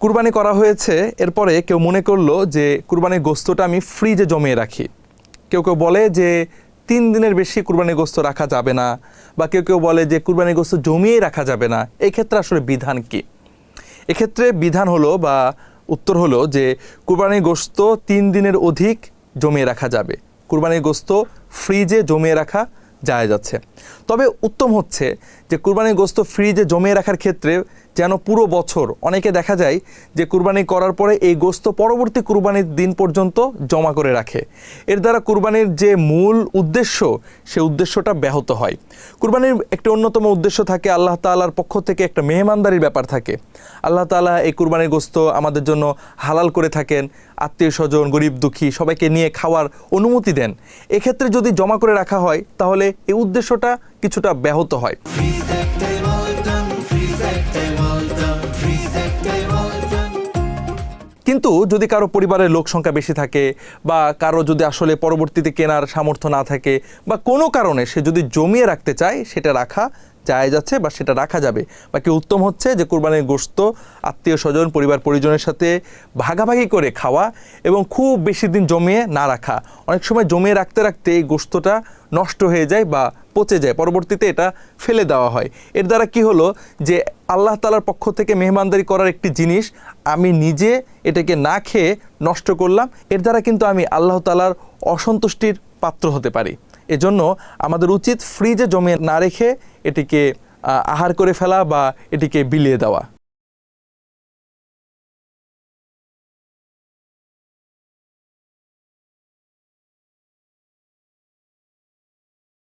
কুরবানি করা হয়েছে, এরপরে কেউ মনে করলো যে কুরবানির গোস্তটা আমি ফ্রিজে জমিয়ে রাখি। কেউ কেউ বলে যে 3 দিনের বেশি কুরবানির গোস্ত রাখা যাবে না, বা কেউ কেউ বলে যে কুরবানির গোস্ত জমিয়েই রাখা যাবে না। এই ক্ষেত্রে আসলে বিধান কি? এক্ষেত্রে বিধান হলো বা উত্তর হলো যে কুরবানির গোস্ত 3 দিনের অধিক জমিয়ে রাখা যাবে, কুরবানির গোস্ত ফ্রিজে জমিয়ে রাখা জায়েজ আছে। তবে উত্তম হচ্ছে যে কুরবানির গোস্ত ফ্রিজে জমিয়ে রাখার ক্ষেত্রে যেন পুরো বছর, অনেকে দেখা যায় যে কুরবানি করার পরে এই গোস্ত পরবর্তী কুরবানির দিন পর্যন্ত জমা করে রাখে। এর দ্বারা কুরবানির যে মূল উদ্দেশ্য, সে উদ্দেশ্যটা ব্যাহত হয়। কুরবানির একটি অন্যতম উদ্দেশ্য থাকে আল্লাহ তাআলার পক্ষ থেকে একটা মেহমানদারির ব্যাপার থাকে। আল্লাহ তাআলা এই কুরবানির গোস্ত আমাদের জন্য হালাল করে থাকেন, আত্মীয় স্বজন, গরিব দুঃখী সবাইকে নিয়ে খাওয়ার অনুমতি দেন। এক্ষেত্রে যদি জমা করে রাখা হয় তাহলে এই উদ্দেশ্যটা কিছুটা ব্যাহত হয়। কিন্তু যদি কারো পরিবারের লোক সংখ্যা বেশি থাকে, বা কারো যদি আসলে পরবর্তীতে কেনার সামর্থ্য না থাকে, বা কোনো কারণে সে যদি জমিয়ে রাখতে চায়, সেটা রাখা জায়েজ আছে বা সেটা রাখা যাবে। বাকি উত্তম হচ্ছে যে কুরবানির গোশত আত্মীয় স্বজন, পরিবার পরিজনের সাথে ভাগাভাগি করে খাওয়া এবং খুব বেশি দিন জমিয়ে না রাখা। অনেক সময় জমিয়ে রাখতে রাখতে এই গোশতটা নষ্ট হয়ে যায় বা পচে যায়, পরবর্তীতে এটা ফেলে দেওয়া হয়। এর দ্বারা কি হলো যে আল্লাহ তাআলার পক্ষ থেকে মেহমানদারি করার একটি জিনিস আমি নিজে এটাকে না খেয়ে নষ্ট করলাম, এর দ্বারা কিন্তু আমি আল্লাহ তাআলার অসন্তুষ্টির পাত্র হতে পারি। এজন্য আমাদের উচিত ফ্রিজে জমিয়ে না রেখে এটিকে আহার করে ফেলা বা এটিকে বিলিয়ে দেওয়া।